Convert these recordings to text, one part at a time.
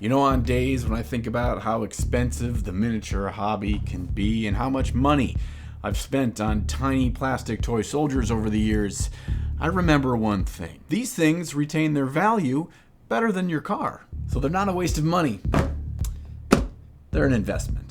You know, on days when I think about how expensive the miniature hobby can be and how much money I've spent on tiny plastic toy soldiers over the years, I remember one thing. These things retain their value better than your car. So they're not a waste of money. They're an investment.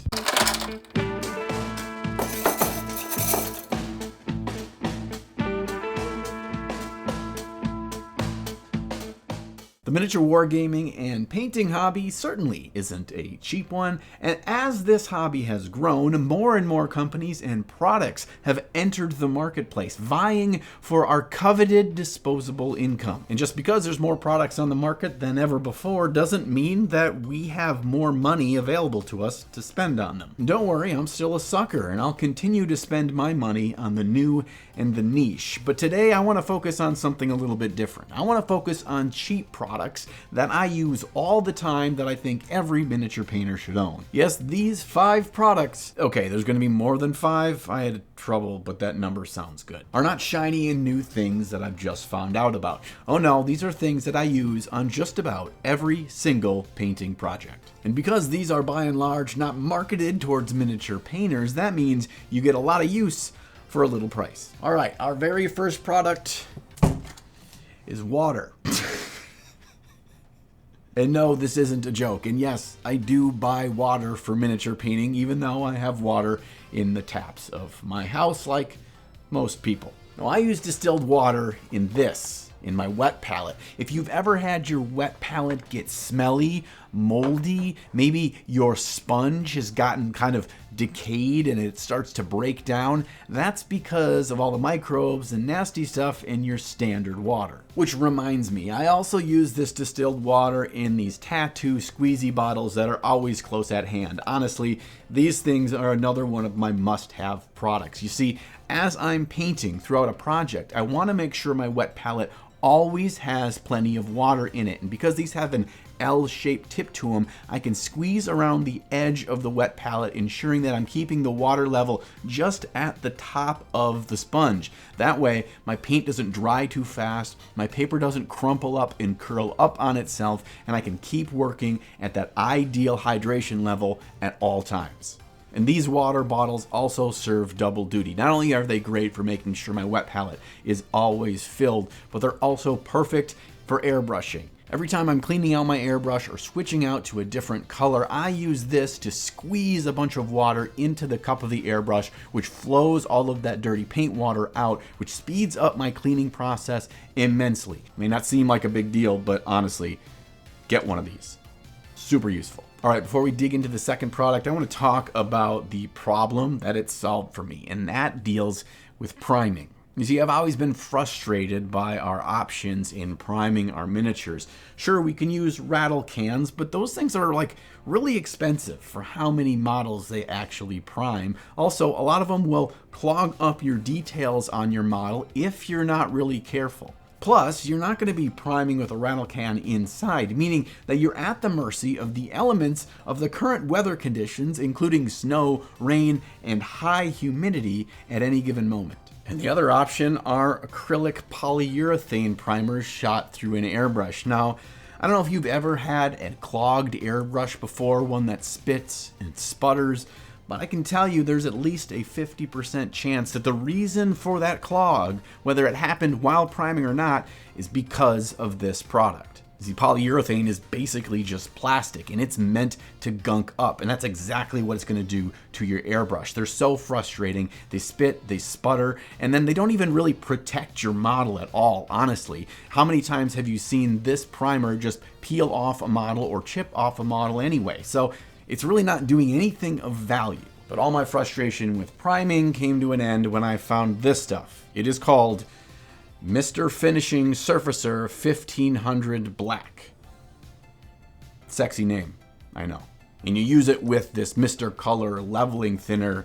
The miniature wargaming and painting hobby certainly isn't a cheap one, and as this hobby has grown, more and more companies and products have entered the marketplace, vying for our coveted disposable income. And just because there's more products on the market than ever before doesn't mean that we have more money available to us to spend on them. Don't worry, I'm still a sucker, and I'll continue to spend my money on the new and the niche. But today I want to focus on something a little bit different. I want to focus on cheap products that I use all the time that I think every miniature painter should own. Yes, these 5 products, okay, there's going to be more than 5. I had trouble, but that number sounds good. Are not shiny and new things that I've just found out about. Oh no, these are things that I use on just about every single painting project. And because these are by and large not marketed towards miniature painters, that means you get a lot of use for a little price. All right, our very first product is water. And no, this isn't a joke. And yes, I do buy water for miniature painting, even though I have water in the taps of my house like most people. Now, I use distilled water in my wet palette. If you've ever had your wet palette get smelly, moldy, maybe your sponge has gotten kind of decayed and it starts to break down, that's because of all the microbes and nasty stuff in your standard water. Which reminds me, I also use this distilled water in these tattoo squeezy bottles that are always close at hand. Honestly, these things are another one of my must-have products. You see, as I'm painting throughout a project, I want to make sure my wet palette always has plenty of water in it. And because these have an L-shaped tip to them, I can squeeze around the edge of the wet palette, ensuring that I'm keeping the water level just at the top of the sponge. That way, my paint doesn't dry too fast, my paper doesn't crumple up and curl up on itself, and I can keep working at that ideal hydration level at all times. And these water bottles also serve double duty. Not only are they great for making sure my wet palette is always filled, but they're also perfect for airbrushing. Every time I'm cleaning out my airbrush or switching out to a different color, I use this to squeeze a bunch of water into the cup of the airbrush, which flows all of that dirty paint water out, which speeds up my cleaning process immensely. It may not seem like a big deal, but honestly, get one of these. Super useful. All right, before we dig into the second product, I want to talk about the problem that it solved for me, and that deals with priming. You see, I've always been frustrated by our options in priming our miniatures. Sure, we can use rattle cans, but those things are like really expensive for how many models they actually prime. Also, a lot of them will clog up your details on your model if you're not really careful. Plus, you're not going to be priming with a rattle can inside, meaning that you're at the mercy of the elements of the current weather conditions, including snow, rain, and high humidity at any given moment. And the other option are acrylic polyurethane primers shot through an airbrush. Now, I don't know if you've ever had a clogged airbrush before, one that spits and sputters, but I can tell you there's at least a 50% chance that the reason for that clog, whether it happened while priming or not, is because of this product. See, polyurethane is basically just plastic, and it's meant to gunk up, and that's exactly what it's going to do to your airbrush. They're so frustrating. They spit, they sputter, and then they don't even really protect your model at all, honestly. How many times have you seen this primer just peel off a model or chip off a model anyway? So it's really not doing anything of value. But all my frustration with priming came to an end when I found this stuff. It is called Mr. Finishing Surfacer 1500 Black. Sexy name, I know. And you use it with this Mr. Color Leveling Thinner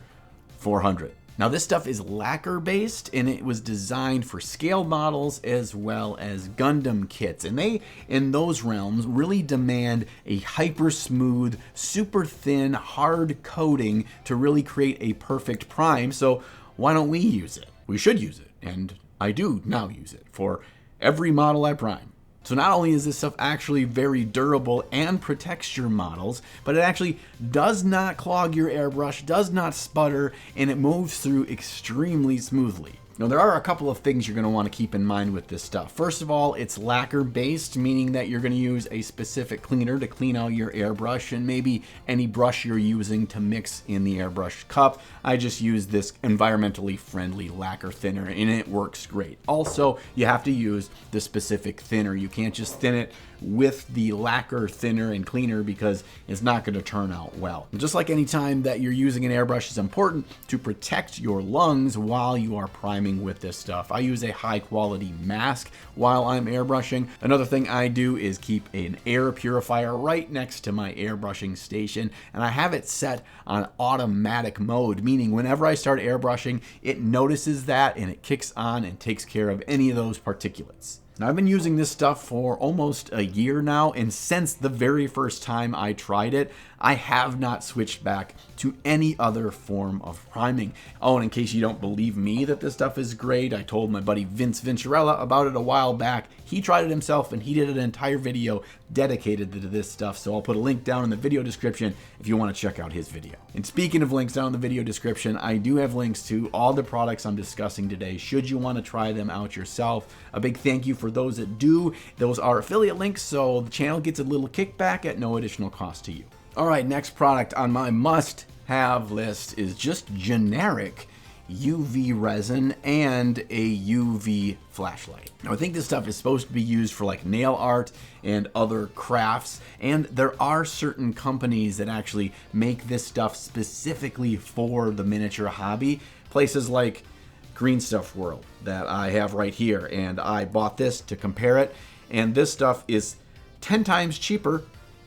400. Now this stuff is lacquer based, and it was designed for scaled models as well as Gundam kits. And they, in those realms, really demand a hyper smooth, super thin, hard coating to really create a perfect prime. So why don't we use it? We should use it, and I do now use it for every model I prime. So not only is this stuff actually very durable and protects your models, but it actually does not clog your airbrush, does not sputter, and it moves through extremely smoothly. Now, there are a couple of things you're going to want to keep in mind with this stuff. First of all, it's lacquer based, meaning that you're going to use a specific cleaner to clean out your airbrush and maybe any brush you're using to mix in the airbrush cup. I just use this environmentally friendly lacquer thinner and it works great. Also, you have to use the specific thinner. You can't just thin it with the lacquer thinner and cleaner because it's not going to turn out well. And just like any time that you're using an airbrush, it's important to protect your lungs while you are priming with this stuff. I use a high quality mask while I'm airbrushing. Another thing I do is keep an air purifier right next to my airbrushing station, and I have it set on automatic mode, meaning whenever I start airbrushing, it notices that and it kicks on and takes care of any of those particulates. Now, I've been using this stuff for almost a year now, and since the very first time I tried it, I have not switched back to any other form of priming. Oh, and in case you don't believe me that this stuff is great, I told my buddy Vince Venturella about it a while back. He tried it himself and he did an entire video dedicated to this stuff, so I'll put a link down in the video description if you want to check out his video. And speaking of links down in the video description, I do have links to all the products I'm discussing today should you want to try them out yourself. A big thank you for those that do. Those are affiliate links, so the channel gets a little kickback at no additional cost to you. All right, next product on my must-have list is just generic UV resin and a UV flashlight. Now, I think this stuff is supposed to be used for like nail art and other crafts, and there are certain companies that actually make this stuff specifically for the miniature hobby. Places like Green Stuff World that I have right here, and I bought this to compare it, and this stuff is 10 times cheaper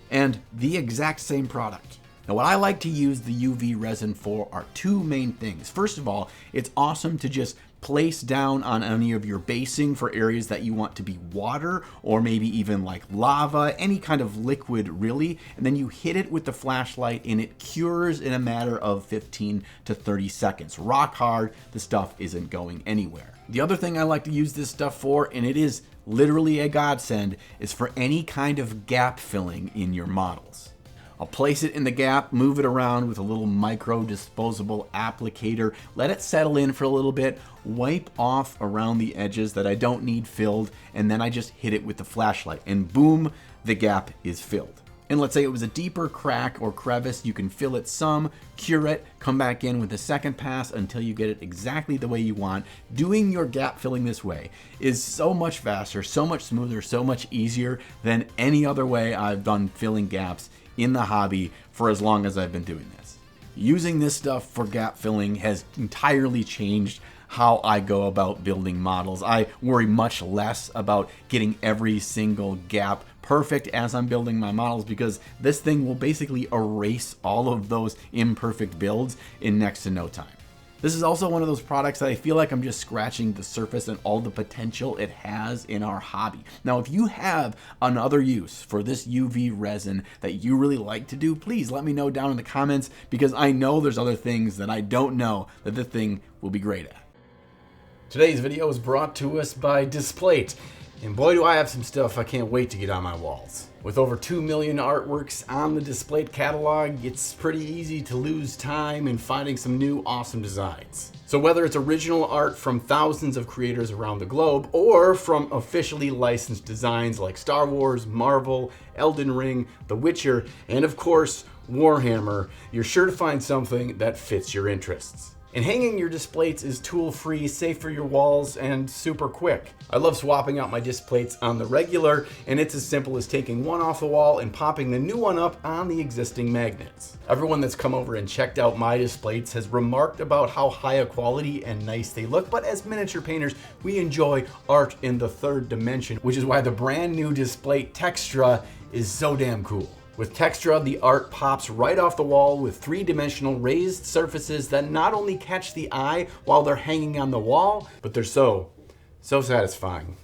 and the exact same product. Now, what I like to use the UV resin for are two main things. First of all, it's awesome to just place down on any of your basing for areas that you want to be water or maybe even like lava, any kind of liquid really, and then you hit it with the flashlight and it cures in a matter of 15 to 30 seconds. Rock hard, the stuff isn't going anywhere. The other thing I like to use this stuff for, and it is literally a godsend, is for any kind of gap filling in your models. I'll place it in the gap, move it around with a little micro disposable applicator, let it settle in for a little bit, wipe off around the edges that I don't need filled, and then I just hit it with the flashlight, and boom, the gap is filled. And let's say it was a deeper crack or crevice, you can fill it some, cure it, come back in with a second pass until you get it exactly the way you want. Doing your gap filling this way is so much faster, so much smoother, so much easier than any other way I've done filling gaps in the hobby for as long as I've been doing this. Using this stuff for gap filling has entirely changed how I go about building models. I worry much less about getting every single gap perfect as I'm building my models because this thing will basically erase all of those imperfect builds in next to no time. This is also one of those products that I feel like I'm just scratching the surface and all the potential it has in our hobby. Now, if you have another use for this UV resin that you really like to do, please let me know down in the comments because I know there's other things that I don't know that this thing will be great at. Today's video is brought to us by Despise, and boy do I have some stuff I can't wait to get on my walls. With over 2 million artworks on the Despise catalog, it's pretty easy to lose time in finding some new awesome designs. So whether it's original art from thousands of creators around the globe, or from officially licensed designs like Star Wars, Marvel, Elden Ring, The Witcher, and of course, Warhammer, you're sure to find something that fits your interests. And hanging your displays is tool-free, safe for your walls, and super quick. I love swapping out my displays on the regular, and it's as simple as taking one off the wall and popping the new one up on the existing magnets. Everyone that's come over and checked out my displays has remarked about how high a quality and nice they look, but as miniature painters, we enjoy art in the third dimension, which is why the brand new display Textra is so damn cool. With Textra, the art pops right off the wall with three-dimensional raised surfaces that not only catch the eye while they're hanging on the wall, but they're so satisfying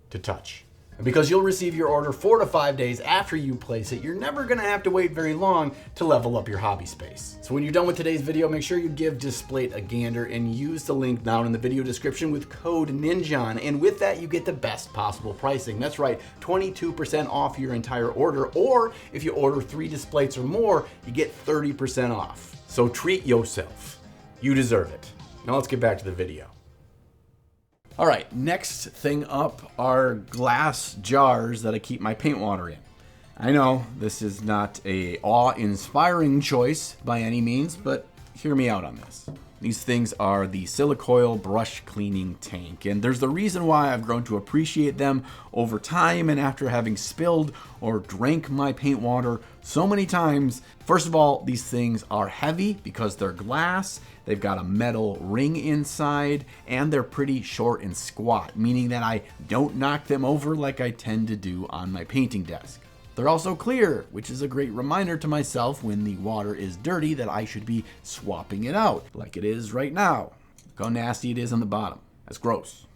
to touch. And because you'll receive your order 4 to 5 days after you place it, you're never gonna have to wait very long to level up your hobby space. So when you're done with today's video, make sure you give Displate a gander and use the link down in the video description with code NINJON. And with that, you get the best possible pricing. That's right, 22% off your entire order, or if you order 3 Displates or more, you get 30% off. So treat yourself. You deserve it. Now let's get back to the video. All right, next thing up are glass jars that I keep my paint water in. I know this is not a awe-inspiring choice by any means, but hear me out on this. These things are the Silicoil brush cleaning tank, and there's the reason why I've grown to appreciate them over time and after having spilled or drank my paint water so many times. First of all, these things are heavy because they're glass. They've got a metal ring inside, and they're pretty short and squat, meaning that I don't knock them over like I tend to do on my painting desk. They're also clear, which is a great reminder to myself when the water is dirty that I should be swapping it out, like it is right now. Look how nasty it is on the bottom. That's gross.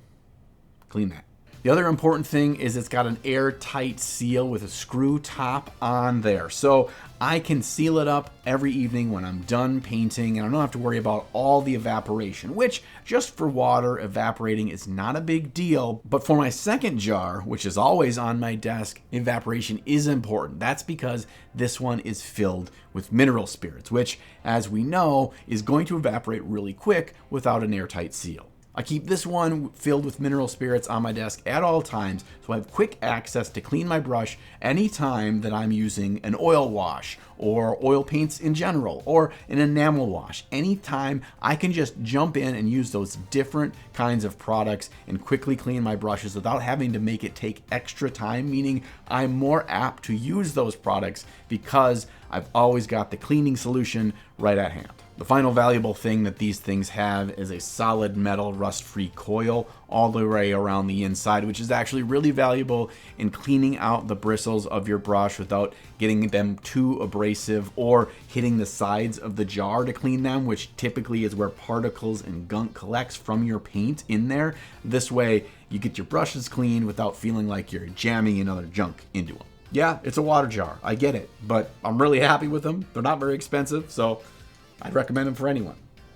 Clean that. The other important thing is it's got an airtight seal with a screw top on there. So I can seal it up every evening when I'm done painting, and I don't have to worry about all the evaporation, which just for water evaporating is not a big deal. But for my second jar, which is always on my desk, evaporation is important. That's because this one is filled with mineral spirits, which, as we know, is going to evaporate really quick without an airtight seal. I keep this one filled with mineral spirits on my desk at all times, so I have quick access to clean my brush anytime that I'm using an oil wash or oil paints in general or an enamel wash. Anytime I can just jump in and use those different kinds of products and quickly clean my brushes without having to make it take extra time, meaning I'm more apt to use those products because I've always got the cleaning solution right at hand. The final valuable thing that these things have is a solid metal rust-free coil all the way around the inside, which is actually really valuable in cleaning out the bristles of your brush without getting them too abrasive or hitting the sides of the jar to clean them, which typically is where particles and gunk collects from your paint in there. This way, you get your brushes clean without feeling like you're jamming another junk into them. Yeah, it's a water jar, I get it, but I'm really happy with them. They're not very expensive, so I'd recommend them for anyone.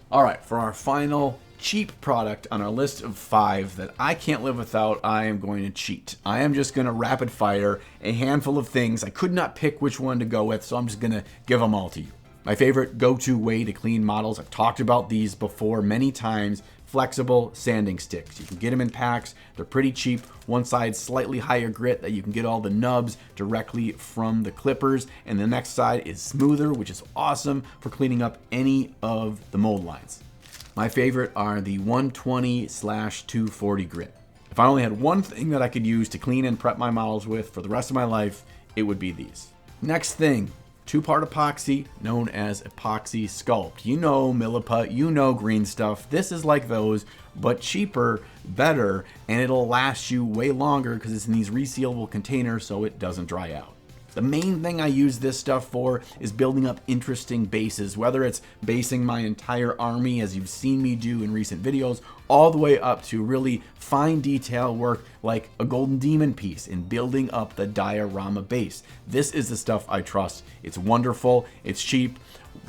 All right, for our final cheap product on our list of 5 that I can't live without, I am going to cheat. I am just going to rapid fire a handful of things. I could not pick which one to go with, so I'm just going to give them all to you. My favorite go-to way to clean models, I've talked about these before many times, flexible sanding sticks. You can get them in packs. They're pretty cheap. One side slightly higher grit that you can get all the nubs directly from the clippers, and the next side is smoother, which is awesome for cleaning up any of the mold lines. My favorite are the 120/240 grit. If I only had one thing that I could use to clean and prep my models with for the rest of my life, it would be these. Next thing, 2-part epoxy known as epoxy sculpt. You know Milliput, you know green stuff. This is like those, but cheaper, better, and it'll last you way longer because it's in these resealable containers so it doesn't dry out. The main thing I use this stuff for is building up interesting bases, whether it's basing my entire army, as you've seen me do in recent videos, all the way up to really fine detail work like a golden demon piece in building up the diorama base. This is the stuff I trust. It's wonderful, it's cheap.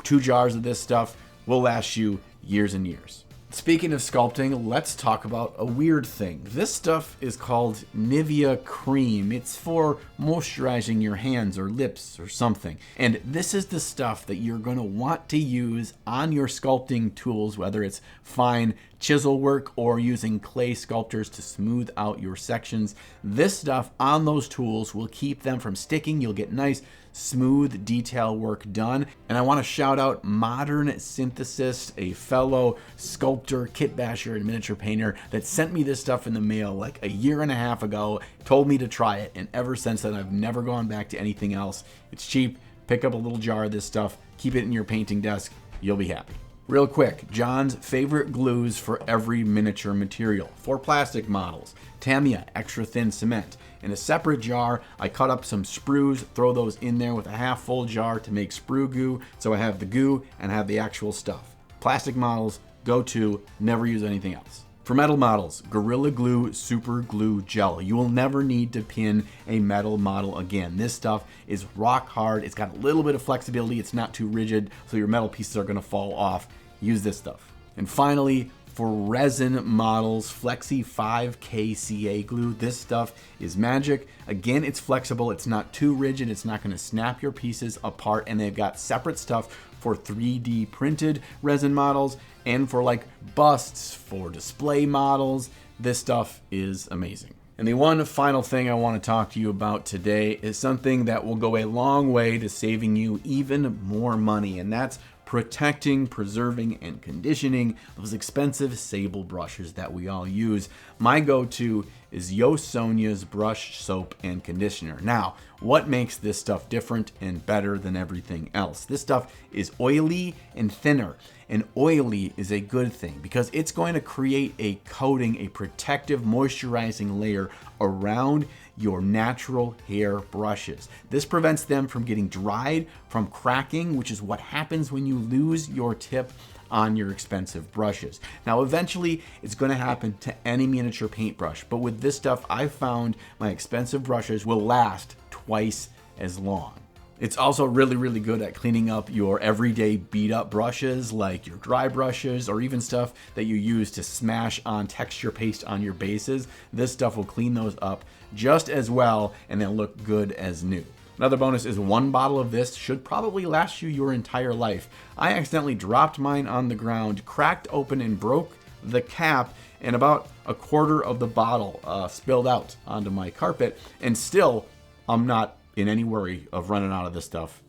2 jars of this stuff will last you years and years. Speaking of sculpting, let's talk about a weird thing. This stuff is called Nivea Cream. It's for moisturizing your hands or lips or something. And this is the stuff that you're going to want to use on your sculpting tools, whether it's fine chisel work or using clay sculptors to smooth out your sections. This stuff on those tools will keep them from sticking. You'll get nice, smooth detail work done. And I want to shout out Modern Synthesis, a fellow sculptor, kit basher, and miniature painter that sent me this stuff in the mail like a year and a half ago, told me to try it, and ever since then I've never gone back to anything else. It's cheap. Pick up a little jar of this stuff, keep it in your painting desk, you'll be happy. Real quick, John's favorite glues for every miniature material. For plastic models, Tamiya extra thin cement. In a separate jar, I cut up some sprues, throw those in there with a half full jar to make sprue goo, so I have the goo and have the actual stuff. Plastic models, go to, never use anything else. For metal models, Gorilla Glue Super Glue Gel. You will never need to pin a metal model again. This stuff is rock hard. It's got a little bit of flexibility. It's not too rigid, so your metal pieces are gonna fall off. Use this stuff. And finally, for resin models, Flexy 5K CA glue. This stuff is magic. Again, it's flexible. It's not too rigid. It's not gonna snap your pieces apart. And they've got separate stuff for 3D printed resin models and for like busts, for display models. This stuff is amazing. And the one final thing I want to talk to you about today is something that will go a long way to saving you even more money, and that's protecting, preserving, and conditioning those expensive sable brushes that we all use. My go-to is Yo Sonia's brush soap and conditioner. Now, what makes this stuff different and better than everything else? This stuff is oily and thinner. And oily is a good thing because it's going to create a coating, a protective, moisturizing layer around your natural hair brushes. This prevents them from getting dried, from cracking, which is what happens when you lose your tip on your expensive brushes. Now, eventually it's going to happen to any miniature paintbrush, but with this stuff, I found my expensive brushes will last twice as long. It's also really, really good at cleaning up your everyday beat up brushes, like your dry brushes, or even stuff that you use to smash on texture paste on your bases. This stuff will clean those up just as well, and they'll look good as new. Another bonus is 1 bottle of this should probably last you your entire life. I accidentally dropped mine on the ground, cracked open and broke the cap, and about a quarter of the bottle spilled out onto my carpet, and still I'm not in any worry of running out of this stuff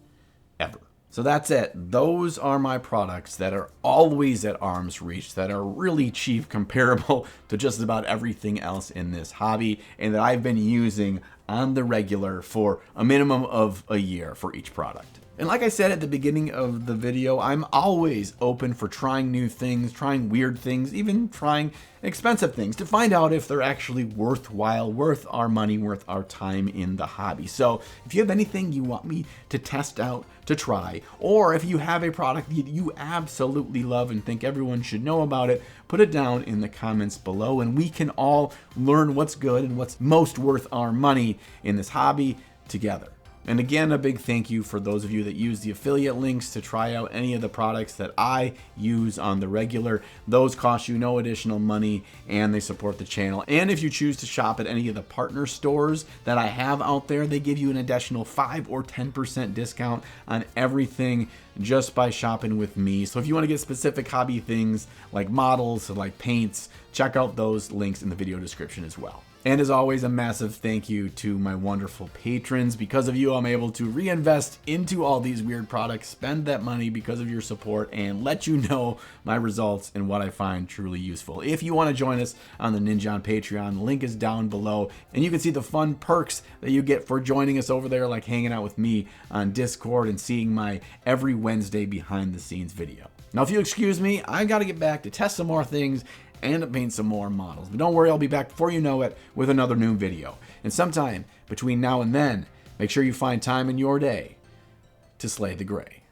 ever. So that's it. Those are my products that are always at arm's reach, that are really cheap comparable to just about everything else in this hobby, and that I've been using on the regular for a minimum of a year for each product. And like I said at the beginning of the video, I'm always open for trying new things, trying weird things, even trying expensive things to find out if they're actually worthwhile, worth our money, worth our time in the hobby. So if you have anything you want me to test out, to try, or if you have a product that you absolutely love and think everyone should know about it, put it down in the comments below and we can all learn what's good and what's most worth our money in this hobby together. And again, a big thank you for those of you that use the affiliate links to try out any of the products that I use on the regular. Those cost you no additional money and they support the channel. And if you choose to shop at any of the partner stores that I have out there, they give you an additional 5 or 10% discount on everything just by shopping with me. So if you want to get specific hobby things like models, like paints, check out those links in the video description as well. And as always, a massive thank you to my wonderful patrons. Because of you, I'm able to reinvest into all these weird products, spend that money because of your support, and let you know my results and what I find truly useful. If you want to join us on the Ninja on Patreon, the link is down below, and you can see the fun perks that you get for joining us over there, like hanging out with me on Discord and seeing my every Wednesday behind the scenes video. Now, if you excuse me, I got to get back to test some more things and paint some more models. But don't worry, I'll be back before you know it with another new video. And sometime between now and then, make sure you find time in your day to slay the gray.